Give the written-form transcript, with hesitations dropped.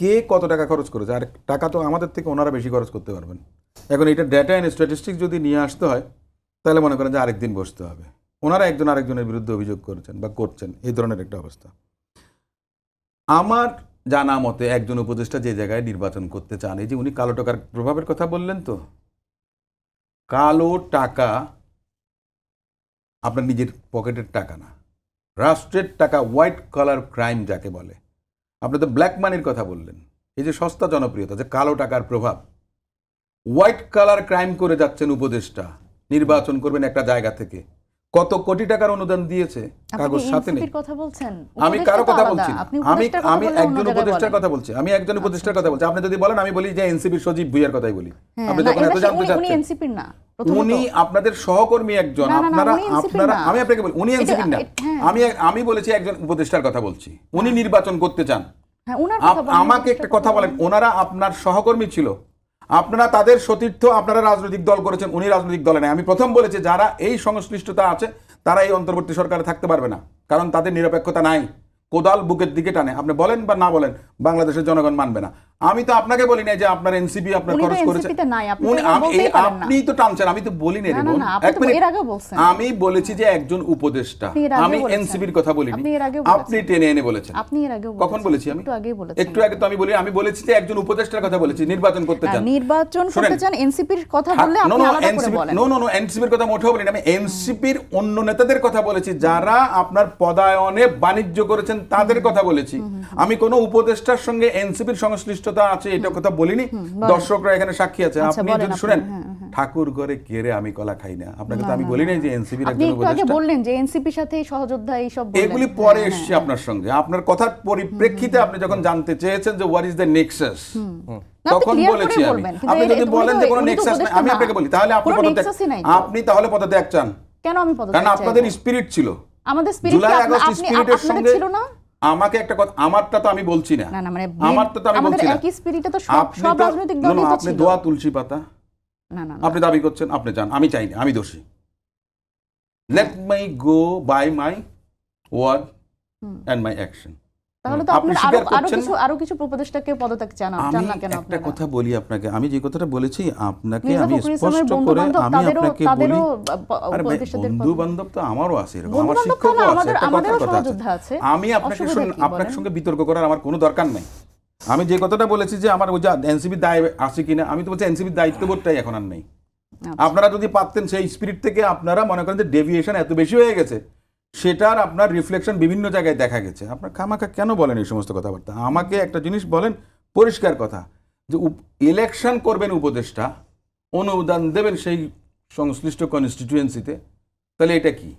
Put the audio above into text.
কে কত টাকা খরচ করেছে, আর টাকা তো আমাদের থেকে ওনারা বেশি খরচ করতে পারবেন। এখন এটা ডেটা অ্যান্ড স্ট্যাটিস্টিক্স যদি নিয়ে আসতে হয় তাহলে মনে করেন যে আরেকদিন বসতে হবে। ওনারা একজন আরেকজনের বিরুদ্ধে অভিযোগ করেছেন বা করছেন, এই ধরনের একটা অবস্থা। আমার জানা মতে একজন উপদেষ্টা যে জায়গায় নির্বাচন করতে চান, এই যে উনি কালো টাকার প্রভাবের কথা বললেন, তো কালো টাকা আপনার নিজের পকেটের টাকা না, রাষ্ট্রের টাকা, হোয়াইট কলার ক্রাইম যাকে বলে। আপনি তো ব্ল্যাক মানির কথা বললেন, এই যে সস্তা জনপ্রিয়তা, যে কালো টাকার প্রভাব, হোয়াইট কালার ক্রাইম করে যাচ্ছেন উপদেষ্টা, নির্বাচন করবেন একটা জায়গা থেকে। কত কোটি টাকার অনুদান দিয়েছে, কাগজ সাথে নেই। আমি কারো কথা বলছি না, আমি একজন উপদেষ্টার কথা বলছি, আমি একজন উপদেষ্টার কথা বলছি। আপনি যদি বলেন আমি বলি যে এনসিপির সজীব ভুইয়ার কথাই বলি। আপনি যখন এত জানতে চাচ্ছেন, উনি আপনাদের সহকর্মী একজন, আপনারা আমি আপনাকে বলি উনি এনসিপির না। আমি বলেছি একজন উপদেষ্টার কথা বলছি, উনি নির্বাচন করতে চান। আমাকে একটা কথা বলেন, ওনারা আপনার সহকর্মী ছিল, আপনারা তাদের সতীর্থ, আপনারা রাজনৈতিক দল করেছেন, উনি রাজনৈতিক দলে নেই। আমি প্রথম বলেছি যারা এই সংশ্লিষ্টতা আছে তারা এই অন্তর্বর্তী সরকারে থাকতে পারবে না, কারণ তাদের নিরপেক্ষতা নাই, কোদাল বুকের দিকে টানে। আপনি বলেন বা না বলেন, বাংলাদেশের জনগণ মানবে না। আমি তো আপনাকে বলি না যে আপনার এনসিপি আপনার খরচ করেছে, আপনি তো টানছেন, আমি তো বলি না। আমি বলেছি যে একজন উপদেষ্টা, আমি এনসিপির কথা বলিনি, আপনি টেনে এনে বলেছেন। কখন বলেছি আমি? একটু আগে তো আমি বলেছি যে একজন উপদেষ্টার কথা বলেছি, নির্বাচন করতে চান, এনসিপির কথা বললে আপনি আলাদা করে বলেন। নো, এনসিপির কথা মোটেও বলিনি। আমি এনসিপির অন্য নেতাদের কথা বলেছি, যারা আপনার পদায়নে বাণিজ্য করেছেন তাদের কথা বলেছি। আমি কোনো উপদেষ্টার সঙ্গে এনসিপির সংশ্লিষ্টতা আছে এটা কথা বলিনি। দর্শকরা এখানে সাক্ষী আছে। আপনি যদি শুনেন, ঠাকুর ঘরে কেড়ে আমি কলা খাই না, আপনাকে তো আমি বলি নাই যে এনসিপির একজন উপদেষ্টা। আপনি একটু আগে বললেন যে এনসিপির সাথে সহযোদ্ধা এই সব বললেন, এগুলি পরে এসেছে আপনার সঙ্গে। আপনার কথার পরিপ্রেক্ষিতে আপনি যখন জানতে চেয়েছেন যে হোয়াট ইজ দ্য নেক্সাস, তখন বলেছি আমি। আপনি যদি বলেন যে কোনো নেক্সাস নাই, আমি আপনাকে বলি তাহলে আপনি তাহলে পদত্যাগ চান কেন? আমি পদত্যাগ চাই, কারণ আপনাদের স্পিরিট ছিল, আমাদের স্পিরিট স্পিরিটের সঙ্গে ছিল না। আমাকে একটা কথা, আমারটা তো আমি বলছি না, মানে আমারটা তো আমি বলছি না। একই স্পিরিটে তো সব রাজনৈতিক দলই তো ছিল। আপনি দোয়া তুলসী পাতা আপনি দাবি করছেন, আপনি জান আমি চাই না, আমি দোষী। Let my go by my word and my action. তাহলে তো আপনি আরো কিছু উপদেষ্টাকে পদত্যাগ চান না কেন? একটা কথা বলি আপনাকে, আমি যে কথাটা বলেছি আপনাকে আমি স্পষ্ট করে আমি আপনাকে বলি, বন্ধু বান্ধব তো আমারও আছে, এরকম আমার শিক্ষকও আছে, একটা কথা আছে। আমি আপনার সঙ্গে বিতর্ক করার আমার কোনো দরকার নাই। আমি যে কথাটা বলেছি যে আমার ওই যে এনসিপির দায় আছে কিনা, আমি তো বলছি এনসিপির দায়িত্ববোধটাই এখন আর নেই। আপনারা যদি পারতেন সেই স্পিরিট থেকে, আপনারা মনে করেন যে ডেভিয়েশন এত বেশি হয়ে গেছে, সেটার আপনার রিফ্লেকশন বিভিন্ন জায়গায় দেখা গেছে। আপনার খামাখা কেন বলেন এই সমস্ত কথাবার্তা? আমাকে একটা জিনিস বলেন, পরিষ্কার কথা, যে ইলেকশন করবেন উপদেষ্টা, অনুদান দেবেন সেই সংশ্লিষ্ট কনস্টিটিউয়েন্সিতে, তাহলে এটা কি?